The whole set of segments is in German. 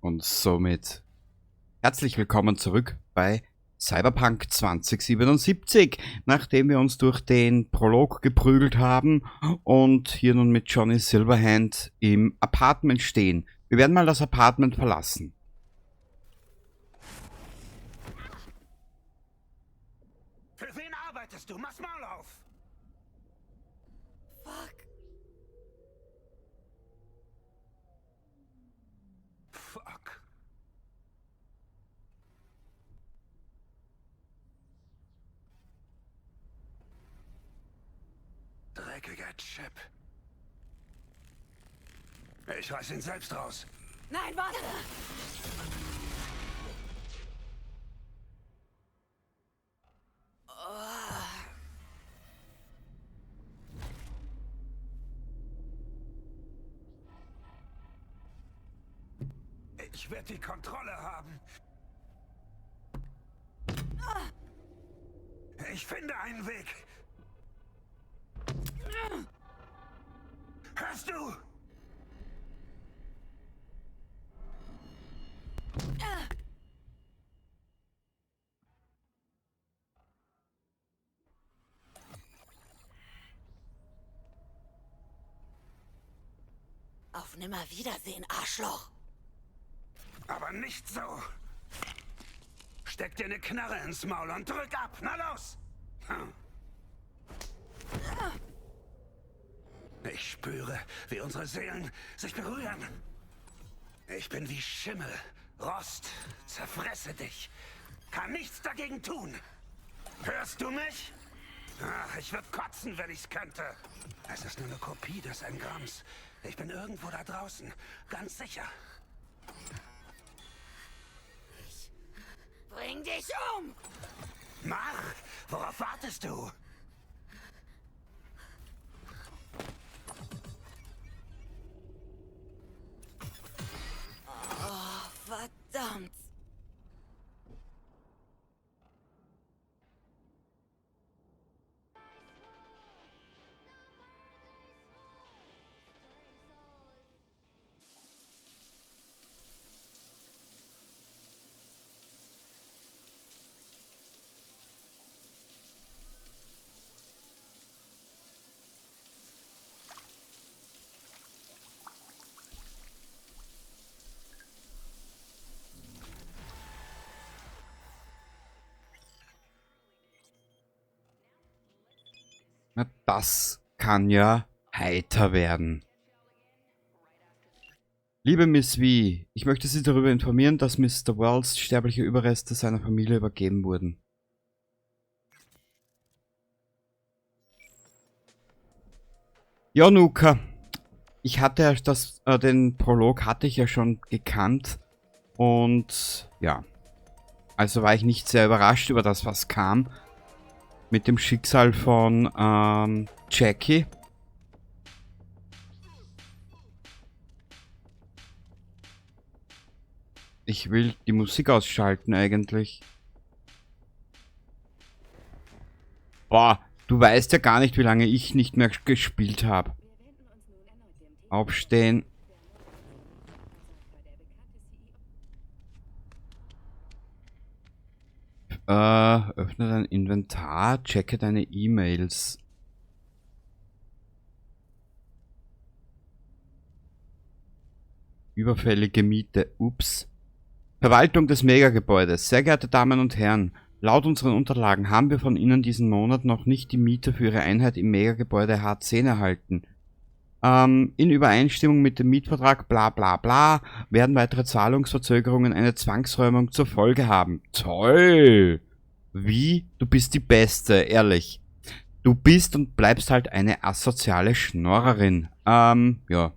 Und somit herzlich willkommen zurück bei Cyberpunk 2077, nachdem wir uns durch den Prolog geprügelt haben und hier nun mit Johnny Silverhand im Apartment stehen. Wir werden mal das Apartment verlassen. Für wen arbeitest du? Mach's Maul auf! Fuck. Fuck. Dreckiger Chip. Ich reiß ihn selbst raus. Nein, warte! Ich werde die Kontrolle haben. Ich finde einen Weg. Hörst du? Auf Nimmerwiedersehen, Arschloch! Aber nicht so. Steck dir eine Knarre ins Maul und drück ab. Na los! Ich spüre, wie unsere Seelen sich berühren. Ich bin wie Schimmel, Rost, zerfresse dich. Kann nichts dagegen tun. Hörst du mich? Ach, ich würde kotzen, wenn ich's könnte. Es ist nur eine Kopie des Engramms. Ich bin irgendwo da draußen, ganz sicher. Bring dich um! Mach! Worauf wartest du? Oh, verdammt! Na, das kann ja heiter werden. Liebe Miss V, ich möchte Sie darüber informieren, dass Mr. Wells sterbliche Überreste seiner Familie übergeben wurden. Ja, Nuka. Ich hatte ja den Prolog hatte ich ja schon gekannt. Und ja. Also war ich nicht sehr überrascht über das, was kam. Mit dem Schicksal von Jackie. Ich will die Musik ausschalten eigentlich. Boah, du weißt ja gar nicht, wie lange ich nicht mehr gespielt habe. Aufstehen. Öffne dein Inventar, checke deine E-Mails. Überfällige Miete. Ups. Verwaltung des Megagebäudes. Sehr geehrte Damen und Herren, laut unseren Unterlagen haben wir von Ihnen diesen Monat noch nicht die Miete für Ihre Einheit im Megagebäude H10 erhalten. In Übereinstimmung mit dem Mietvertrag bla bla bla werden weitere Zahlungsverzögerungen eine Zwangsräumung zur Folge haben. Toll! Wie? Du bist die Beste, ehrlich. Du bist und bleibst halt eine asoziale Schnorrerin. Ja.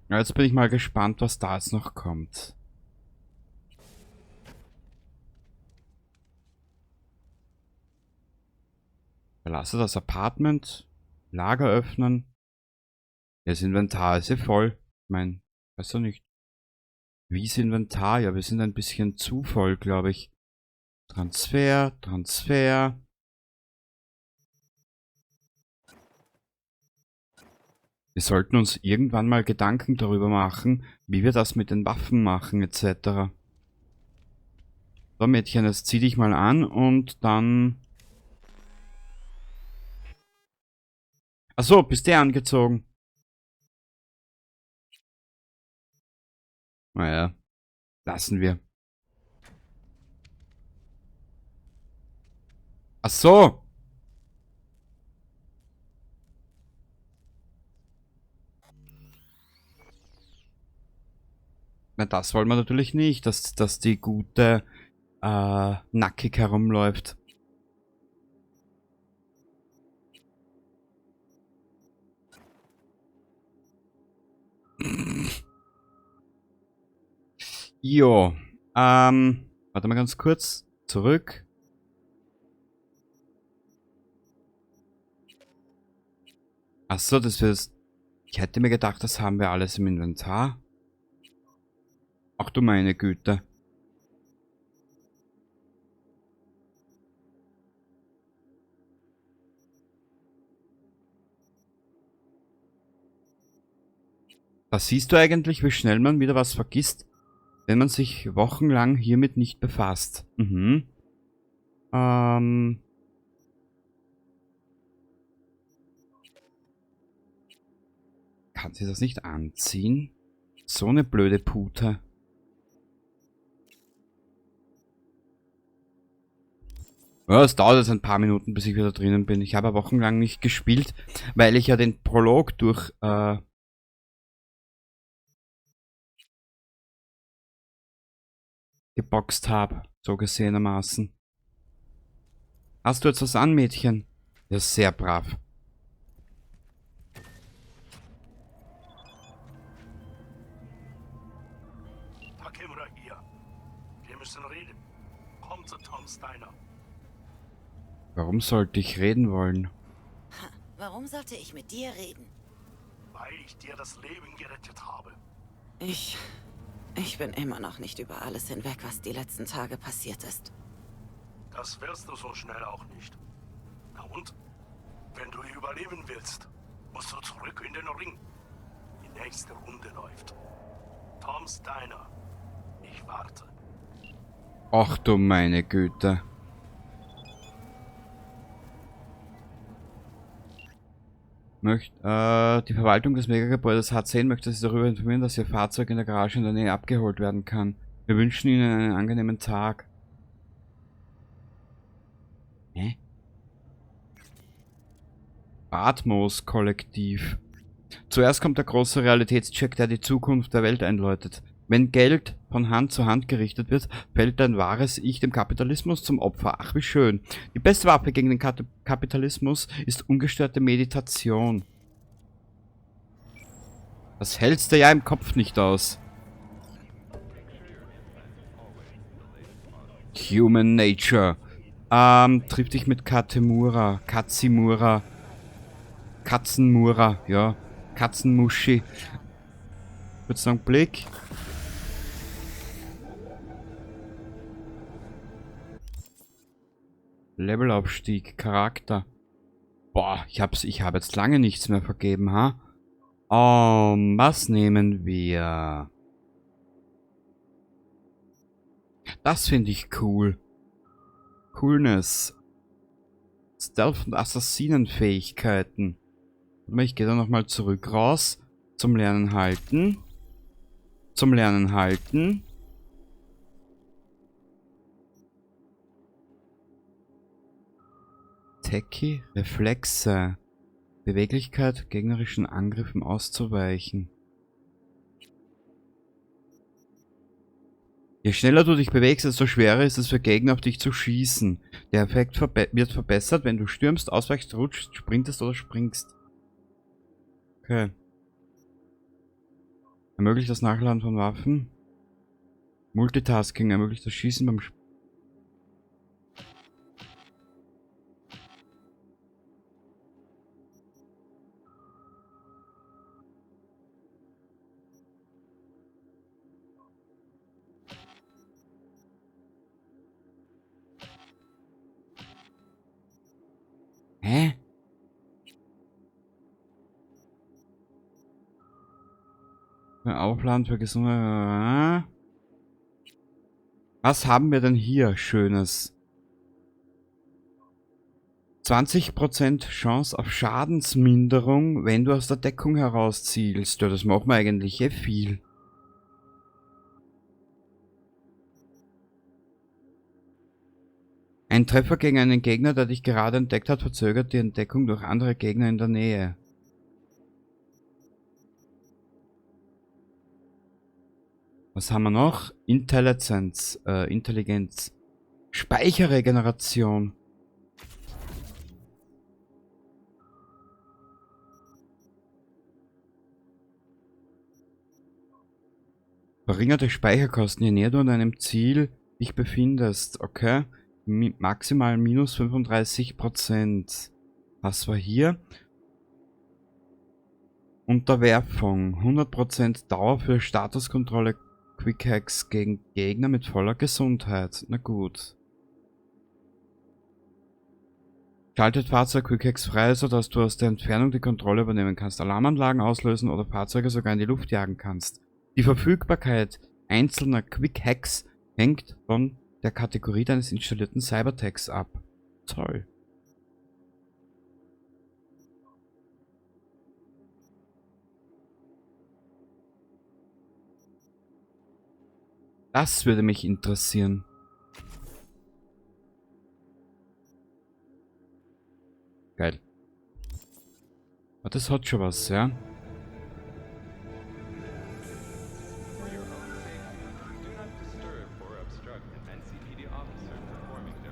Jetzt bin ich mal gespannt, was da jetzt noch kommt. Verlasse das Apartment. Lager öffnen. Das Inventar ist ja voll. Ich meine, weißt du nicht. Wie ist Inventar? Ja, wir sind ein bisschen zu voll, glaube ich. Transfer, Transfer. Wir sollten uns irgendwann mal Gedanken darüber machen, wie wir das mit den Waffen machen, etc. So, Mädchen, jetzt zieh dich mal an und dann... Ach so, bist du angezogen? Naja, lassen wir. Ach so! Na, das wollen wir natürlich nicht, dass die gute nackig herumläuft. Jo, warte mal ganz kurz. Zurück. Ach so, das wird... Ich hätte mir gedacht, das haben wir alles im Inventar. Ach du meine Güte. Da siehst du eigentlich, wie schnell man wieder was vergisst, wenn man sich wochenlang hiermit nicht befasst. Mhm. Kann sie das nicht anziehen? So eine blöde Pute. Ja, es dauert jetzt ein paar Minuten, bis ich wieder drinnen bin. Ich habe ja wochenlang nicht gespielt, weil ich ja den Prolog durch geboxt habe, so gesehenermaßen. Hast du jetzt was an, Mädchen? Ja, sehr brav. Takemura hier. Wir müssen reden. Komm zu Tom Steiner. Warum sollte ich reden wollen? Warum sollte ich mit dir reden? Weil ich dir das Leben gerettet habe. Ich bin immer noch nicht über alles hinweg, was die letzten Tage passiert ist. Das wirst du so schnell auch nicht. Na und? Wenn du überleben willst, musst du zurück in den Ring. Die nächste Runde läuft. Tom Steiner. Ich warte. Ach du meine Güte. Die Verwaltung des Megagebäudes H10 möchte Sie darüber informieren, dass Ihr Fahrzeug in der Garage in der Nähe abgeholt werden kann. Wir wünschen Ihnen einen angenehmen Tag. Hä? Atmos-Kollektiv. Zuerst kommt der große Realitätscheck, der die Zukunft der Welt einläutet. Wenn Geld von Hand zu Hand gerichtet wird, fällt dein wahres Ich dem Kapitalismus zum Opfer. Ach, wie schön. Die beste Waffe gegen den Kapitalismus ist ungestörte Meditation. Das hältst du ja im Kopf nicht aus. Human Nature. Triff dich mit Katemura. Katsimura. Katzenmura. Ja. Katzenmuschi. Kurz noch einen Blick. Levelaufstieg, Charakter. Boah, ich habe jetzt lange nichts mehr vergeben, ha? Was nehmen wir? Das finde ich cool. Coolness. Stealth- und Assassinenfähigkeiten. Ich gehe da nochmal zurück raus. Zum Lernen halten. Zum Lernen halten. Techie, Reflexe. Beweglichkeit, gegnerischen Angriffen auszuweichen. Je schneller du dich bewegst, desto schwerer ist es für Gegner auf dich zu schießen. Der Effekt wird verbessert, wenn du stürmst, ausweichst, rutschst, sprintest oder springst. Okay. Ermöglicht das Nachladen von Waffen. Multitasking ermöglicht das Schießen beim Hä? Aufladen für gesunde... Was haben wir denn hier Schönes? 20% Chance auf Schadensminderung, wenn du aus der Deckung herauszielst. Ja, das macht man eigentlich eh viel. Ein Treffer gegen einen Gegner, der dich gerade entdeckt hat, verzögert die Entdeckung durch andere Gegner in der Nähe. Was haben wir noch? Intelligenz. Speicherregeneration. Verringerte Speicherkosten, je näher du an einem Ziel dich befindest. Okay. Maximal minus 35%. Was war hier? Unterwerfung. 100% Dauer für Statuskontrolle Quick-Hacks gegen Gegner mit voller Gesundheit. Na gut. Schaltet Fahrzeug Quick-Hacks frei, sodass du aus der Entfernung die Kontrolle übernehmen kannst, Alarmanlagen auslösen oder Fahrzeuge sogar in die Luft jagen kannst. Die Verfügbarkeit einzelner Quick-Hacks hängt von der Kategorie deines installierten Cybertex ab. Toll. Das würde mich interessieren. Geil. Aber das hat schon was, ja?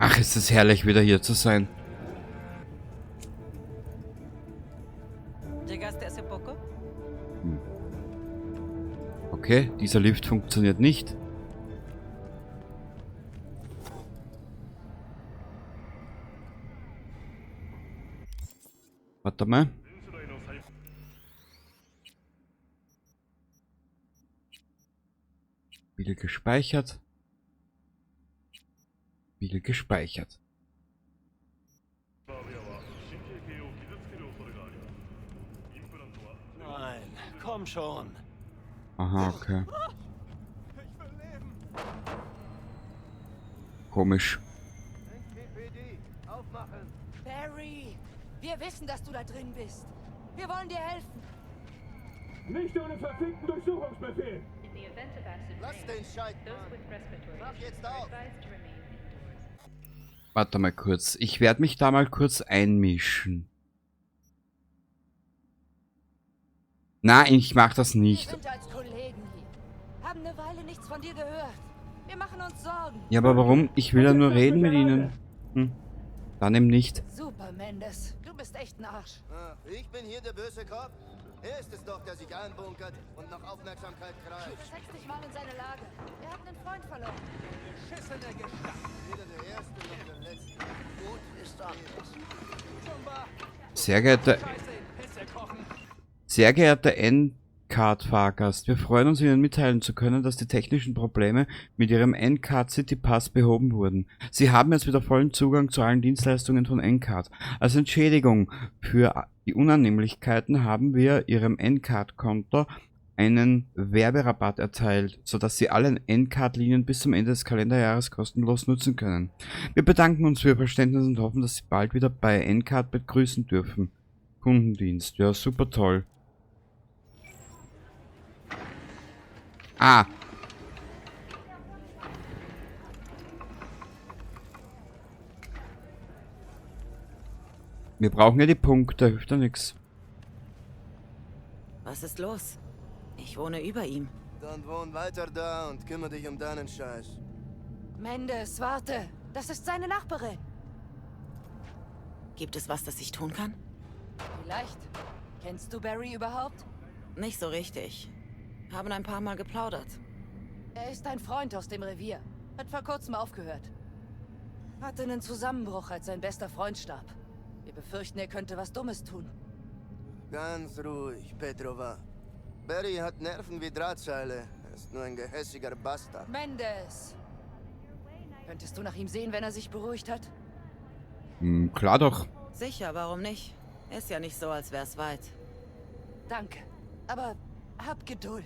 Ach, ist es herrlich, wieder hier zu sein. Okay, dieser Lift funktioniert nicht. Warte mal. Spiegel gespeichert. Spiegel gespeichert. Nein, komm schon. Aha, okay. Komisch. Barry, wir wissen, dass du da drin bist. Wir wollen dir helfen. Nicht ohne verfickten Durchsuchungsbefehl! Lass den Scheiß. Mach jetzt auf. Warte mal kurz. Ich werde mich da mal kurz einmischen. Nein, ich mach das Wir nicht. sind als Kollegen hier. Haben eine Weile nichts von dir gehört. Wir machen uns Sorgen. Ja, aber warum? Ich will ja nur reden mit ihnen. Hm. Dann eben nicht. Super, Mendes. Du bist echt ein Arsch. Ah, ich bin hier der böse Kopf. Er ist es doch, der sich einbunkert und nach Aufmerksamkeit greift. Zeig dich mal in seine Lage. Er hat einen Freund verloren. Beschissene Gestacht. Weder der Erste noch der Letzte. Gut ist anders. Sehr geehrter N-Card-Fahrgast, wir freuen uns, Ihnen mitteilen zu können, dass die technischen Probleme mit Ihrem N-Card City Pass behoben wurden. Sie haben jetzt wieder vollen Zugang zu allen Dienstleistungen von N-Card. Als Entschädigung für die Unannehmlichkeiten haben wir Ihrem N-Card-Konto einen Werberabatt erteilt, sodass Sie alle N-Card-Linien bis zum Ende des Kalenderjahres kostenlos nutzen können. Wir bedanken uns für Ihr Verständnis und hoffen, dass Sie bald wieder bei N-Card begrüßen dürfen. Kundendienst, ja, super toll. Ah. Wir brauchen ja die Punkte, hilft ja nix. Was ist los? Ich wohne über ihm. Dann wohn weiter da und kümmere dich um deinen Scheiß. Mendes, warte. Das ist seine Nachbarin. Gibt es was, das ich tun kann? Vielleicht. Kennst du Barry überhaupt? Nicht so richtig. Haben ein paar Mal geplaudert. Er ist ein Freund aus dem Revier. Hat vor kurzem aufgehört. Hatte einen Zusammenbruch, als sein bester Freund starb. Wir befürchten, er könnte was Dummes tun. Ganz ruhig, Petrova. Barry hat Nerven wie Drahtseile. Er ist nur ein gehässiger Bastard. Mendes! Könntest du nach ihm sehen, wenn er sich beruhigt hat? Hm, klar doch. Sicher, warum nicht? Ist ja nicht so, als wär's weit. Danke. Aber hab Geduld.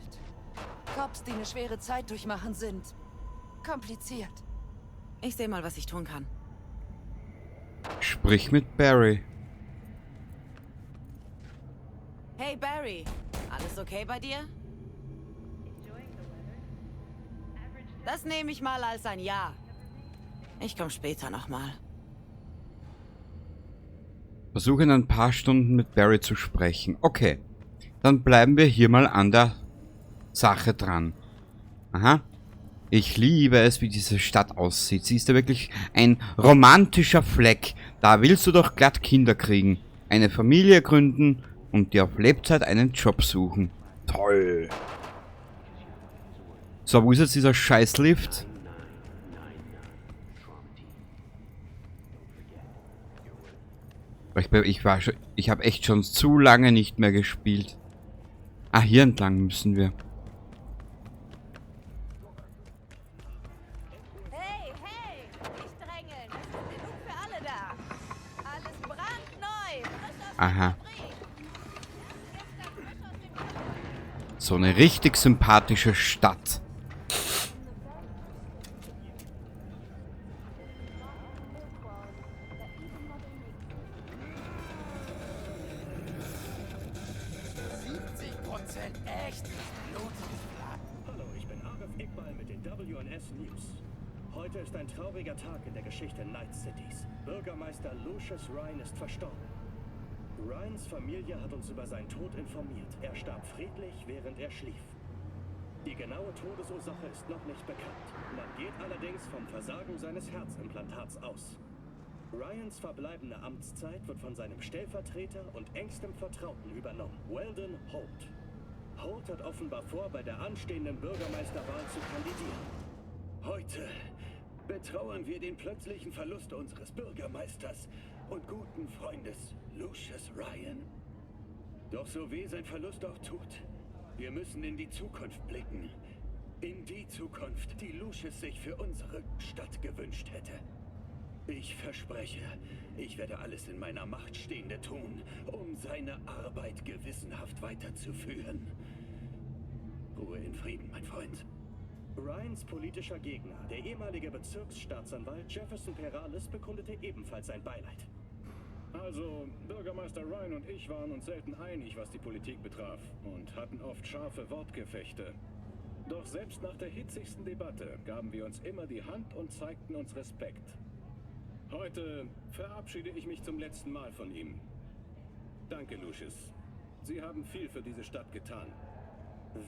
Cops, die eine schwere Zeit durchmachen, sind kompliziert. Ich sehe mal, was ich tun kann. Sprich mit Barry. Hey Barry, alles okay bei dir? Das nehme ich mal als ein Ja. Ich komme später nochmal. Versuche in ein paar Stunden mit Barry zu sprechen. Okay, dann bleiben wir hier mal an der Sache dran. Aha. Ich liebe es, wie diese Stadt aussieht. Sie ist ja wirklich ein romantischer Fleck. Da willst du doch glatt Kinder kriegen, eine Familie gründen und dir auf Lebzeit einen Job suchen. Toll. So, wo ist jetzt dieser Scheißlift? Ich habe echt schon zu lange nicht mehr gespielt. Ah, hier entlang müssen wir. Hey, nicht drängeln. Es ist genug für alle da. Alles brandneu. Frisch aus der Aha. Fabrik. So eine richtig sympathische Stadt. Hallo, ich bin Arif Iqbal mit den W&S News. Heute ist ein trauriger Tag in der Geschichte Night Cities. Bürgermeister Lucius Ryan ist verstorben. Ryans Familie hat uns über seinen Tod informiert. Er starb friedlich, während er schlief. Die genaue Todesursache ist noch nicht bekannt. Man geht allerdings vom Versagen seines Herzimplantats aus. Ryans verbleibende Amtszeit wird von seinem Stellvertreter und engstem Vertrauten übernommen, Weldon Holt. Holt hat offenbar vor, bei der anstehenden Bürgermeisterwahl zu kandidieren. Heute betrauern wir den plötzlichen Verlust unseres Bürgermeisters und guten Freundes Lucius Ryan. Doch so weh sein Verlust auch tut, wir müssen in die Zukunft blicken. In die Zukunft, die Lucius sich für unsere Stadt gewünscht hätte. Ich verspreche, ich werde alles in meiner Macht Stehende tun, um seine Arbeit gewissenhaft weiterzuführen. Ruhe in Frieden, mein Freund. Ryans politischer Gegner, der ehemalige Bezirksstaatsanwalt Jefferson Perales, bekundete ebenfalls sein Beileid. Also, Bürgermeister Ryan und ich waren uns selten einig, was die Politik betraf und hatten oft scharfe Wortgefechte. Doch selbst nach der hitzigsten Debatte gaben wir uns immer die Hand und zeigten uns Respekt. Heute verabschiede ich mich zum letzten Mal von ihm. Danke, Lucius. Sie haben viel für diese Stadt getan.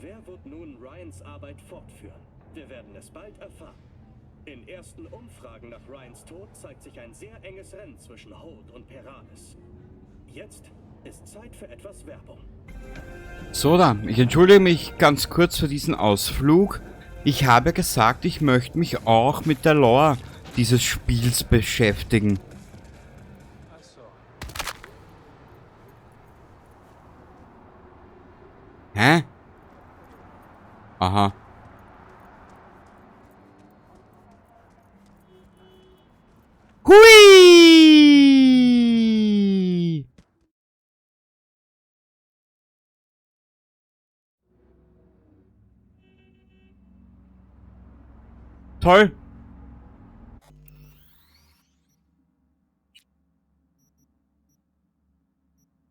Wer wird nun Ryans Arbeit fortführen? Wir werden es bald erfahren. In ersten Umfragen nach Ryans Tod zeigt sich ein sehr enges Rennen zwischen Holt und Perales. Jetzt ist Zeit für etwas Werbung. So dann, ich entschuldige mich ganz kurz für diesen Ausflug. Ich habe gesagt, ich möchte mich auch mit der Lore dieses Spiels beschäftigen. Hä? Aha. Hui! Toll.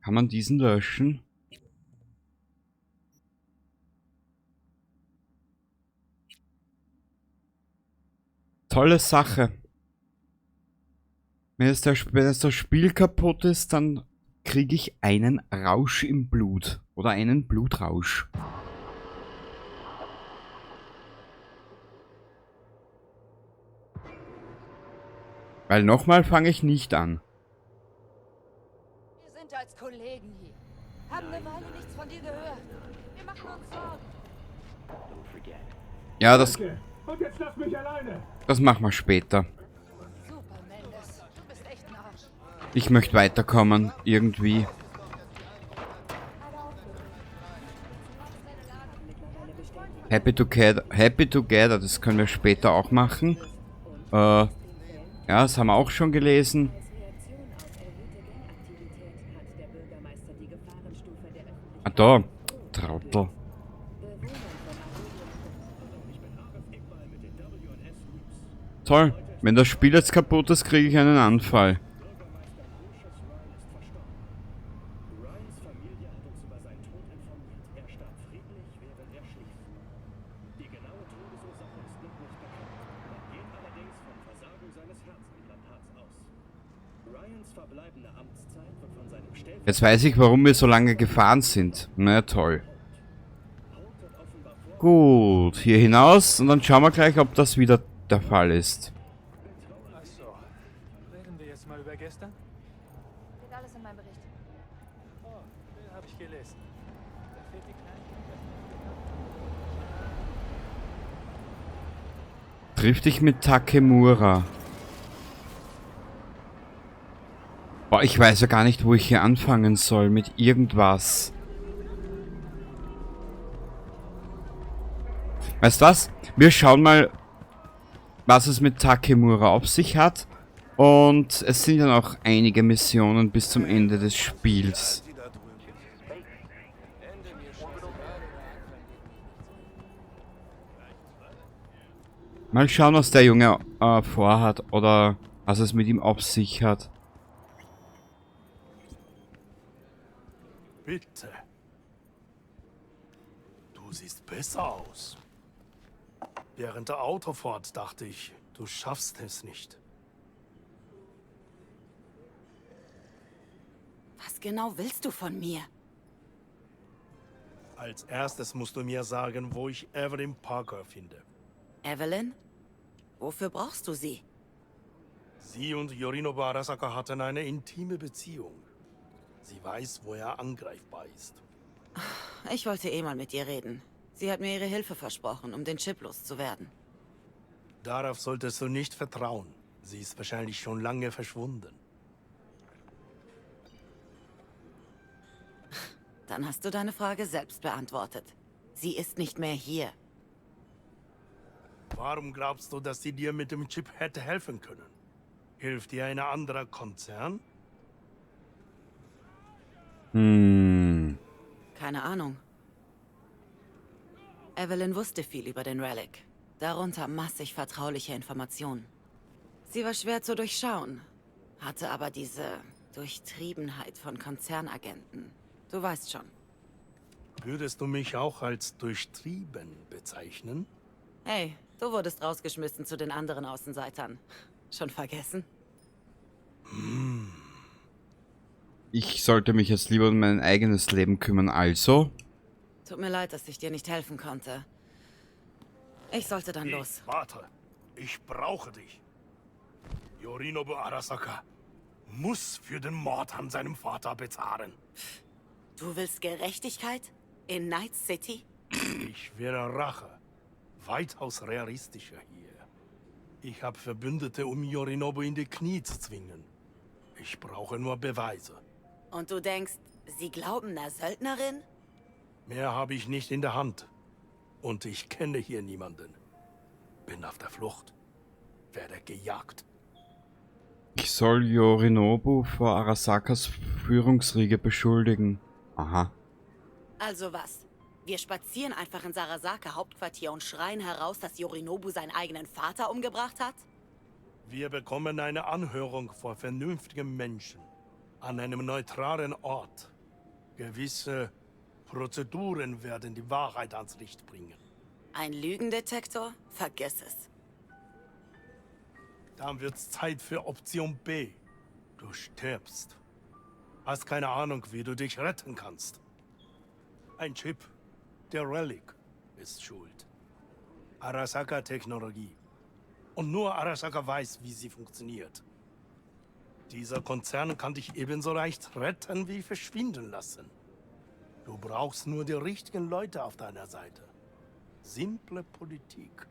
Kann man diesen löschen? Tolle Sache. Wenn jetzt das Spiel kaputt ist, dann kriege ich einen Rausch im Blut. Oder einen Blutrausch. Weil nochmal fange ich nicht an. Wir sind als Kollegen hier. Haben eine Weile nichts von dir gehört. Wir machen uns Sorgen. Ja, das Und jetzt lass mich alleine! machen wir später. Super, Mendes. Du bist echt ein Arsch. Ich möchte weiterkommen, irgendwie. Happy Together, das können wir später auch machen. Ja, das haben wir auch schon gelesen. Ah, da. Trottel. Toll. Wenn das Spiel jetzt kaputt ist, kriege ich einen Anfall. Ryans Familie hat uns über seinen Tod informiert. Er starb friedlich, während er schlief. Die genaue Todesursache ist noch nicht bekannt. Man geht allerdings vom Versagen seines Herzimplantats aus. Ryans verbleibende Amtszeit wird von seinem Stellvertreter Jetzt weiß ich, warum wir so lange gefahren sind. Na toll. Gut, hier hinaus und dann schauen wir gleich, ob das wieder der Fall ist. Achso, reden wir jetzt mal über gestern? Steht alles in meinem Bericht. Oh, den habe ich gelesen. Da fehlt die Kleinigkeit. Triff dich mit Takemura. Boah, ich weiß ja gar nicht, wo ich hier anfangen soll mit irgendwas. Weißt du was? Wir schauen mal, was es mit Takemura auf sich hat. Und es sind ja noch einige Missionen bis zum Ende des Spiels. Mal schauen, was der Junge vorhat oder was es mit ihm auf sich hat. Bitte. Du siehst besser aus. Während der Autofahrt dachte ich, du schaffst es nicht. Was genau willst du von mir? Als erstes musst du mir sagen, wo ich Evelyn Parker finde. Evelyn? Wofür brauchst du sie? Sie und Yorinobu Arasaka hatten eine intime Beziehung. Sie weiß, wo er angreifbar ist. Ich wollte eh mal mit ihr reden. Sie hat mir ihre Hilfe versprochen, um den Chip loszuwerden. Darauf solltest du nicht vertrauen. Sie ist wahrscheinlich schon lange verschwunden. Dann hast du deine Frage selbst beantwortet. Sie ist nicht mehr hier. Warum glaubst du, dass sie dir mit dem Chip hätte helfen können? Hilft dir ein anderer Konzern? Keine Ahnung. Evelyn wusste viel über den Relic. Darunter massig vertrauliche Informationen. Sie war schwer zu durchschauen, hatte aber diese Durchtriebenheit von Konzernagenten. Du weißt schon. Würdest du mich auch als durchtrieben bezeichnen? Hey, du wurdest rausgeschmissen zu den anderen Außenseitern. Schon vergessen? Ich sollte mich jetzt lieber um mein eigenes Leben kümmern, also. Tut mir leid, dass ich dir nicht helfen konnte. Ich sollte dann los. Warte, ich brauche dich. Yorinobu Arasaka muss für den Mord an seinem Vater bezahlen. Du willst Gerechtigkeit? In Night City? Ich will Rache. Weitaus realistischer hier. Ich habe Verbündete, um Yorinobu in die Knie zu zwingen. Ich brauche nur Beweise. Und du denkst, sie glauben einer Söldnerin? Mehr habe ich nicht in der Hand. Und ich kenne hier niemanden. Bin auf der Flucht. Werde gejagt. Ich soll Yorinobu vor Arasakas Führungsriege beschuldigen. Aha. Also was? Wir spazieren einfach in Sarasaka Hauptquartier und schreien heraus, dass Yorinobu seinen eigenen Vater umgebracht hat? Wir bekommen eine Anhörung vor vernünftigen Menschen. An einem neutralen Ort. Gewisse Prozeduren werden die Wahrheit ans Licht bringen. Ein Lügendetektor? Vergiss es. Dann wird's Zeit für Option B. Du stirbst. Hast keine Ahnung, wie du dich retten kannst. Ein Chip, der Relic, ist schuld. Arasaka-Technologie. Und nur Arasaka weiß, wie sie funktioniert. Dieser Konzern kann dich ebenso leicht retten wie verschwinden lassen. Du brauchst nur die richtigen Leute auf deiner Seite. Simple Politik.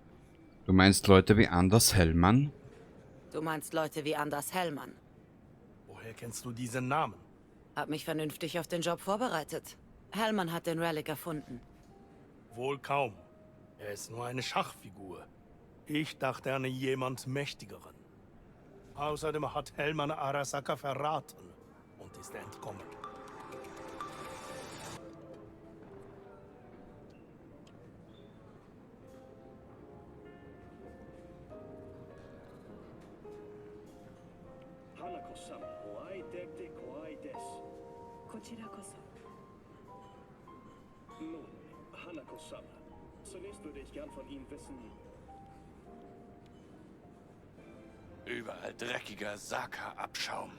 Du meinst Leute wie Anders Hellmann? Du meinst Leute wie Anders Hellmann. Woher kennst du diesen Namen? Hab mich vernünftig auf den Job vorbereitet. Hellmann hat den Relic erfunden. Wohl kaum. Er ist nur eine Schachfigur. Ich dachte an jemand Mächtigeren. Außerdem hat Hellmann Arasaka verraten und ist entkommen. Nun, Hanako-sama, zunächst würde ich gern von Ihnen wissen... Überall dreckiger Saka-Abschaum.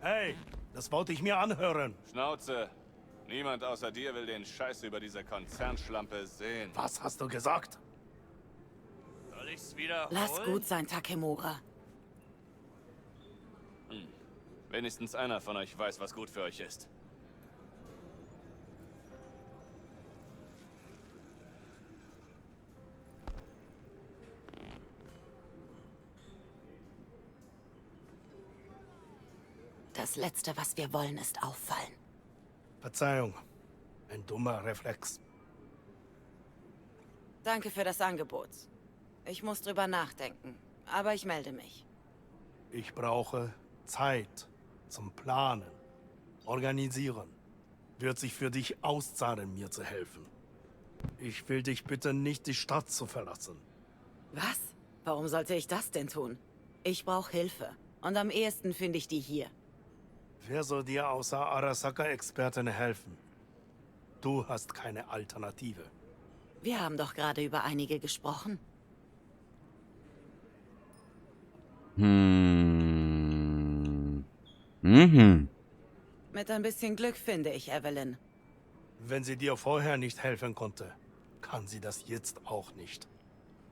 Hey, das wollte ich mir anhören. Schnauze. Niemand außer dir will den Scheiß über diese Konzernschlampe sehen. Was hast du gesagt? Soll ich's wiederholen? Lass gut sein, Takemura. Wenigstens einer von euch weiß, was gut für euch ist. Das Letzte, was wir wollen, ist auffallen. Verzeihung. Ein dummer Reflex. Danke für das Angebot. Ich muss drüber nachdenken, aber ich melde mich. Ich brauche Zeit zum Planen, Organisieren. Wird sich für dich auszahlen, mir zu helfen. Ich will dich bitten, nicht die Stadt zu verlassen. Was? Warum sollte ich das denn tun? Ich brauche Hilfe. Und am ehesten finde ich die hier. Wer soll dir außer Arasaka-Experten helfen? Du hast keine Alternative. Wir haben doch gerade über einige gesprochen. Mit ein bisschen Glück finde ich Evelyn. Wenn sie dir vorher nicht helfen konnte, kann sie das jetzt auch nicht.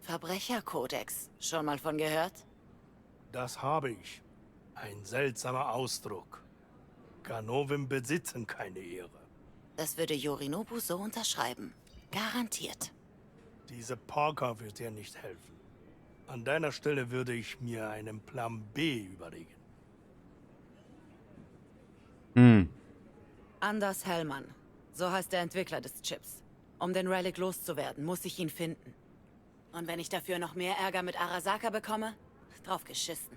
Verbrecherkodex. Schon mal von gehört? Das habe ich. Ein seltsamer Ausdruck. Ganoven besitzen keine Ehre. Das würde Yorinobu so unterschreiben. Garantiert. Diese Parker wird dir nicht helfen. An deiner Stelle würde ich mir einen Plan B überlegen. Anders Hellmann. So heißt der Entwickler des Chips. Um den Relic loszuwerden, muss ich ihn finden. Und wenn ich dafür noch mehr Ärger mit Arasaka bekomme, drauf geschissen.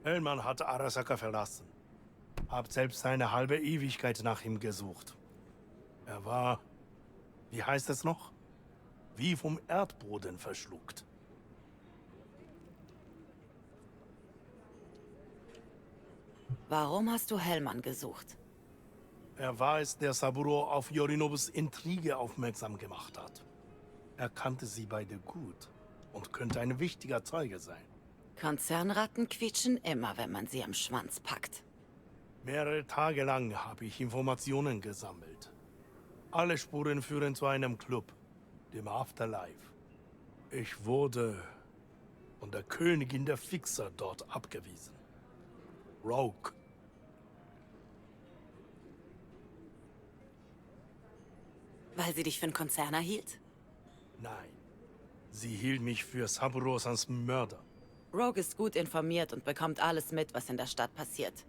Hellmann hat Arasaka verlassen. Hab selbst eine halbe Ewigkeit nach ihm gesucht. Er war, wie heißt es noch? Wie vom Erdboden verschluckt. Warum hast du Hellmann gesucht? Er war es, der Saburo auf Yorinobus Intrige aufmerksam gemacht hat. Er kannte sie beide gut und könnte ein wichtiger Zeuge sein. Konzernratten quietschen immer, wenn man sie am Schwanz packt. Mehrere Tage lang habe ich Informationen gesammelt. Alle Spuren führen zu einem Club, dem Afterlife. Ich wurde von der Königin der Fixer dort abgewiesen. Rogue. Weil sie dich für einen Konzerner hielt? Nein. Sie hielt mich für Saburo-sans Mörder. Rogue ist gut informiert und bekommt alles mit, was in der Stadt passiert.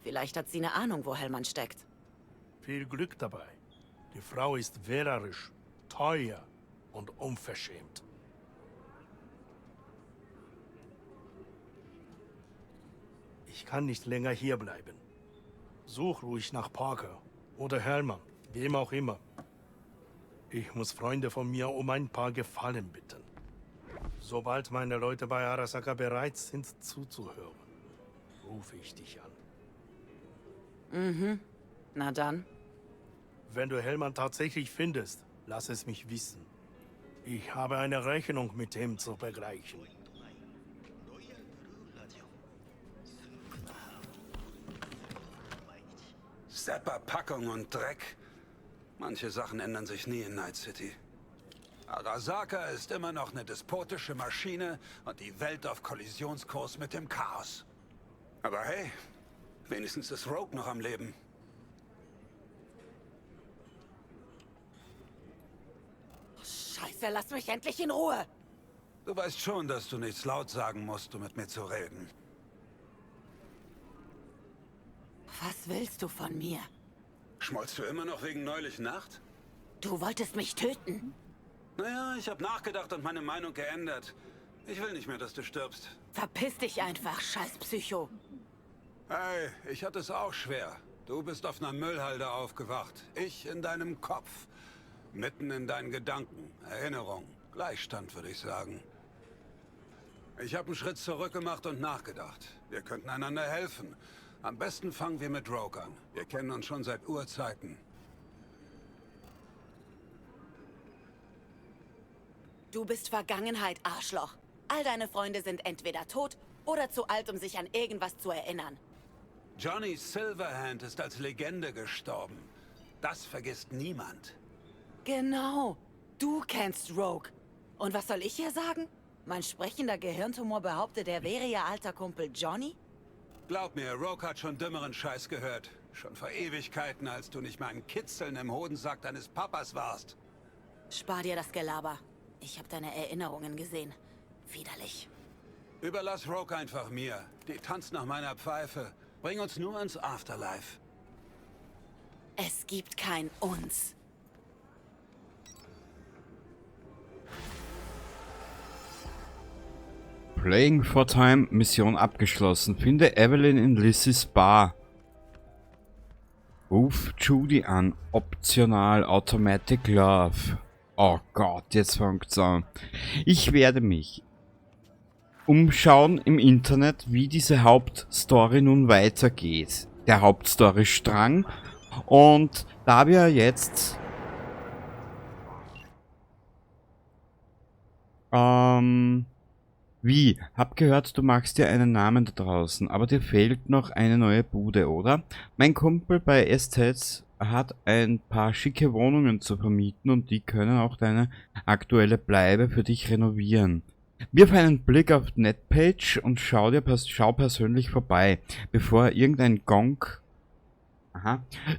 Vielleicht hat sie eine Ahnung, wo Hellmann steckt. Viel Glück dabei. Die Frau ist wählerisch, teuer und unverschämt. Ich kann nicht länger hierbleiben. Such ruhig nach Parker oder Hellmann, wem auch immer. Ich muss Freunde von mir um ein paar Gefallen bitten. Sobald meine Leute bei Arasaka bereit sind zuzuhören, rufe ich dich an. Na dann. Wenn du Hellmann tatsächlich findest, lass es mich wissen. Ich habe eine Rechnung mit ihm zu begleichen. Stepper-Packung und Dreck. Manche Sachen ändern sich nie in Night City. Arasaka ist immer noch eine despotische Maschine und die Welt auf Kollisionskurs mit dem Chaos. Aber hey, wenigstens ist Rogue noch am Leben. Scheiße, lass mich endlich in Ruhe! Du weißt schon, dass du nichts laut sagen musst, um mit mir zu reden. Was willst du von mir? Schmollst du immer noch wegen neulich Nacht? Du wolltest mich töten? Naja, ich habe nachgedacht und meine Meinung geändert. Ich will nicht mehr, dass du stirbst. Verpiss dich einfach, scheiß Psycho. Hey, ich hatte es auch schwer. Du bist auf einer Müllhalde aufgewacht. Ich in deinem Kopf. Mitten in deinen Gedanken. Erinnerung. Gleichstand, würde ich sagen. Ich habe einen Schritt zurück gemacht und nachgedacht. Wir könnten einander helfen. Am besten fangen wir mit Rogue an. Wir kennen uns schon seit Urzeiten. Du bist Vergangenheit, Arschloch. All deine Freunde sind entweder tot oder zu alt, um sich an irgendwas zu erinnern. Johnny Silverhand ist als Legende gestorben. Das vergisst niemand. Genau. Du kennst Rogue. Und was soll ich hier sagen? Mein sprechender Gehirntumor behauptet, er wäre ihr alter Kumpel Johnny? Glaub mir, Rogue hat schon dümmeren Scheiß gehört. Schon vor Ewigkeiten, als du nicht mal ein Kitzeln im Hodensack deines Papas warst. Spar dir das Gelaber. Ich habe deine Erinnerungen gesehen. Widerlich. Überlass Rogue einfach mir. Die tanzt nach meiner Pfeife. Bring uns nur ins Afterlife. Es gibt kein Uns. Playing for Time, Mission abgeschlossen. Finde Evelyn in Lissys Bar. Ruf Judy an. Optional Automatic Love. Oh Gott, jetzt fängt's an. Ich werde mich umschauen im Internet, wie diese Hauptstory nun weitergeht. Der Hauptstory-Strang. Und da wir jetzt wie? Hab gehört, du machst dir einen Namen da draußen, aber dir fehlt noch eine neue Bude, oder? Mein Kumpel bei Estates hat ein paar schicke Wohnungen zu vermieten und die können auch deine aktuelle Bleibe für dich renovieren. Wirf einen Blick auf die Netpage und schau persönlich vorbei, bevor irgendein Gong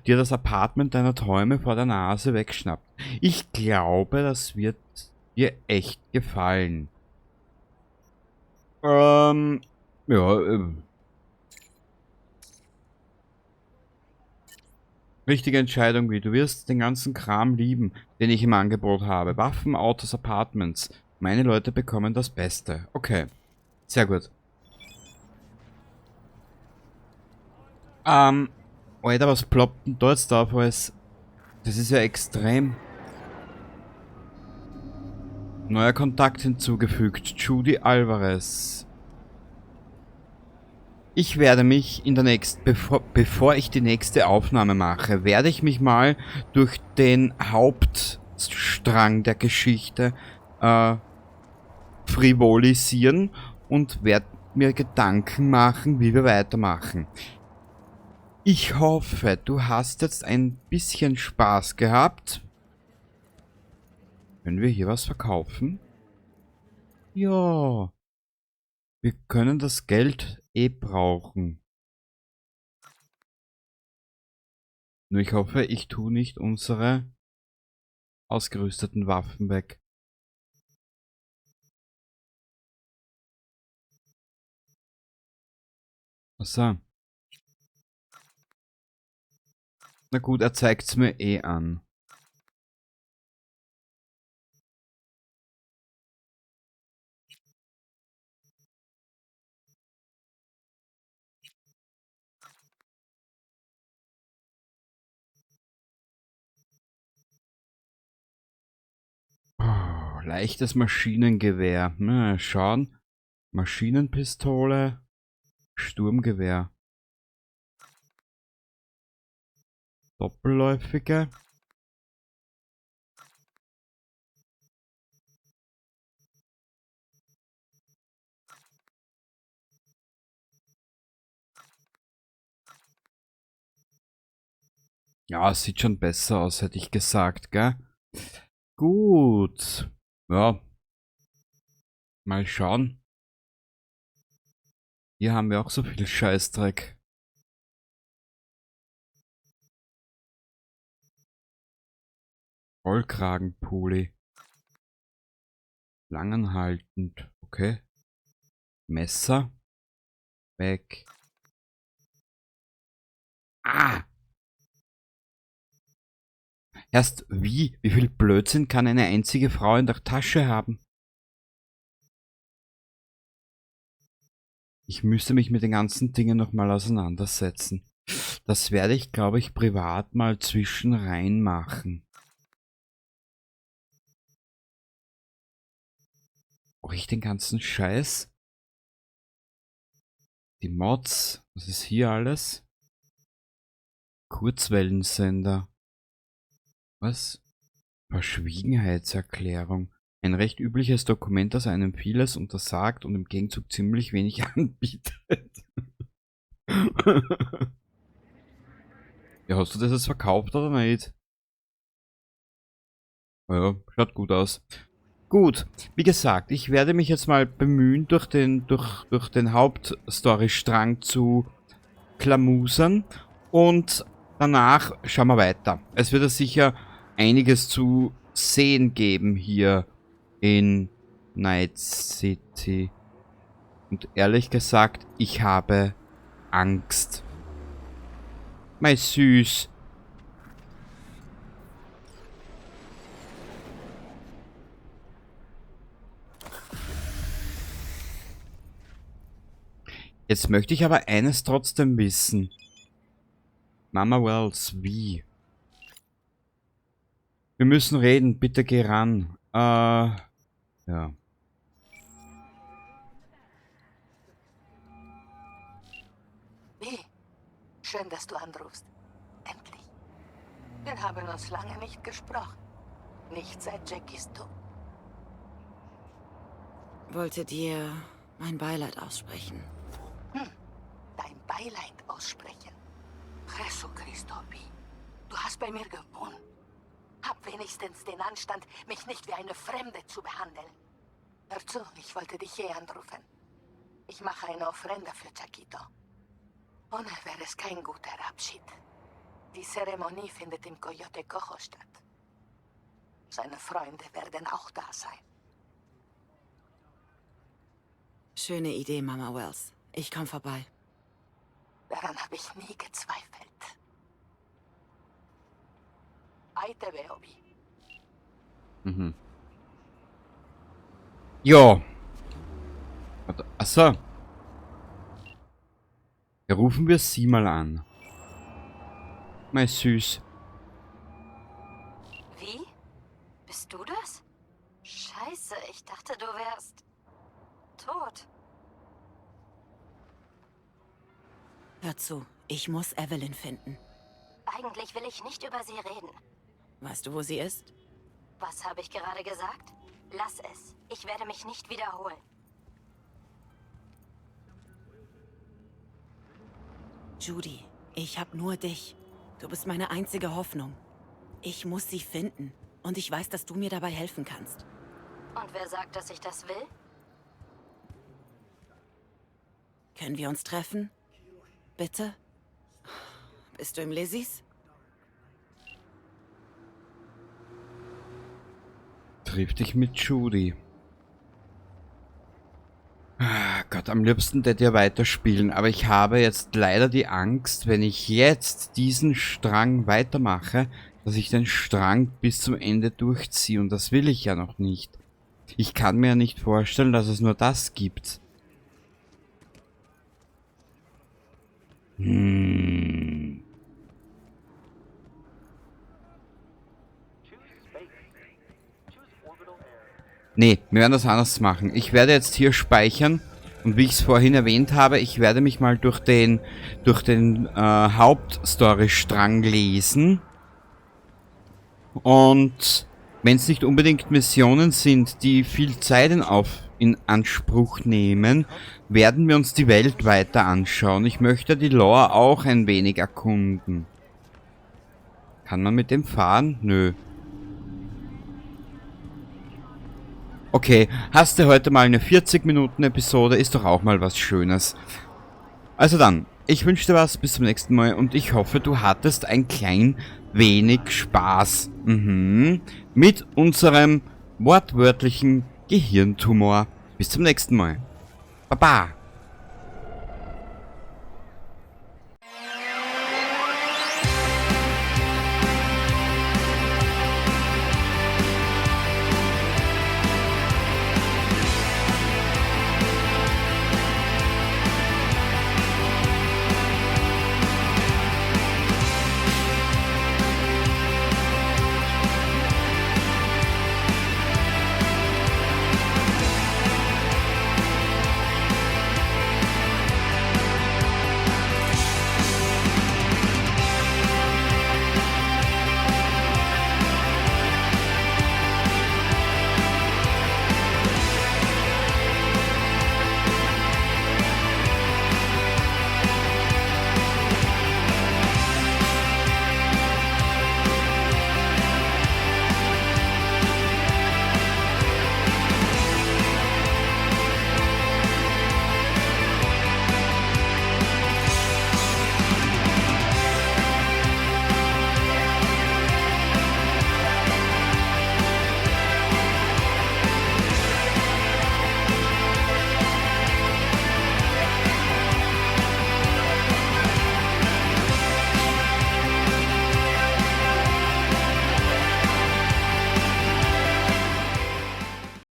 dir das Apartment deiner Träume vor der Nase wegschnappt. Ich glaube, das wird dir echt gefallen. Richtige Entscheidung, wie du wirst den ganzen Kram lieben, den ich im Angebot habe. Waffen, Autos, Apartments. Meine Leute bekommen das Beste. Okay. Sehr gut. Alter, was ploppt denn da jetzt drauf alles? Das ist ja extrem. Neuer Kontakt hinzugefügt. Judy Alvarez. Ich werde mich in der nächsten, bevor ich die nächste Aufnahme mache, werde ich mich mal durch den Hauptstrang der Geschichte frivolisieren und werde mir Gedanken machen, wie wir weitermachen. Ich hoffe, du hast jetzt ein bisschen Spaß gehabt. Können wir hier was verkaufen? Ja. Wir können das Geld brauchen. Nur ich hoffe, ich tue nicht unsere ausgerüsteten Waffen weg. Achso. Na gut, er zeigt's mir an. Oh, leichtes Maschinengewehr. Na, schauen. Maschinenpistole. Sturmgewehr. Doppelläufige. Ja, es sieht schon besser aus, hätte ich gesagt, gell? Gut. Ja. Mal schauen. Hier haben wir auch so viel Scheißdreck. Rollkragenpulli. Langanhaltend. Okay. Messer. Weg. Ah! Erst wie? Wie viel Blödsinn kann eine einzige Frau in der Tasche haben? Ich müsste mich mit den ganzen Dingen nochmal auseinandersetzen. Das werde ich, glaube ich, privat mal zwischen rein machen. Brauche ich den ganzen Scheiß? Die Mods. Was ist hier alles? Kurzwellensender. Was? Verschwiegenheitserklärung. Ein recht übliches Dokument, das einem vieles untersagt und im Gegenzug ziemlich wenig anbietet. Ja, hast du das jetzt verkauft oder nicht? Ja, schaut gut aus. Gut, wie gesagt, ich werde mich jetzt mal bemühen, durch den Hauptstorystrang zu klamusern und danach schauen wir weiter. Es wird ja sicher einiges zu sehen geben hier in Night City. Und ehrlich gesagt, ich habe Angst. Mein Süß. Jetzt möchte ich aber eines trotzdem wissen. Mama Wells, wie? Wir müssen reden, bitte geh ran. Ja. Wie? Schön, dass du anrufst. Endlich. Wir haben uns lange nicht gesprochen. Nicht seit Jackies Tod. Wollte dir mein Beileid aussprechen. Dein Beileid aussprechen. Jesu Christo, wie? Du hast bei mir gewohnt. Hab wenigstens den Anstand, mich nicht wie eine Fremde zu behandeln. Hör zu, ich wollte dich hier anrufen. Ich mache eine Offrende für Chiquito. Ohne wäre es kein guter Abschied. Die Zeremonie findet im Coyote Cojo statt. Seine Freunde werden auch da sein. Schöne Idee, Mama Wells. Ich komm vorbei. Daran habe ich nie gezweifelt. Ahí te veo, Vi. Mhm. Ja. Achso. Ja, rufen wir sie mal an. Mein Süß. Wie? Bist du das? Scheiße, ich dachte, du wärst tot. Hör zu, ich muss Evelyn finden. Eigentlich will ich nicht über sie reden. Weißt du, wo sie ist? Was habe ich gerade gesagt? Lass es. Ich werde mich nicht wiederholen. Judy, ich hab nur dich. Du bist meine einzige Hoffnung. Ich muss sie finden. Und ich weiß, dass du mir dabei helfen kannst. Und wer sagt, dass ich das will? Können wir uns treffen? Bitte? Bist du im Lizzys? Triff dich mit Judy. Ah Gott, am liebsten hätte ich weiterspielen, aber ich habe jetzt leider die Angst, wenn ich jetzt diesen Strang weitermache, dass ich den Strang bis zum Ende durchziehe und das will ich ja noch nicht. Ich kann mir ja nicht vorstellen, dass es nur das gibt. Nee, wir werden das anders machen. Ich werde jetzt hier speichern und wie ich es vorhin erwähnt habe, ich werde mich mal durch den Hauptstory-Strang lesen. Und wenn es nicht unbedingt Missionen sind, die viel Zeit in Anspruch nehmen, werden wir uns die Welt weiter anschauen. Ich möchte die Lore auch ein wenig erkunden. Kann man mit dem fahren? Nö. Okay, hast du heute mal eine 40-Minuten-Episode, ist doch auch mal was Schönes. Also dann, ich wünsche dir was, bis zum nächsten Mal und ich hoffe, du hattest ein klein wenig Spaß. Mit unserem wortwörtlichen Gehirntumor. Bis zum nächsten Mal. Baba!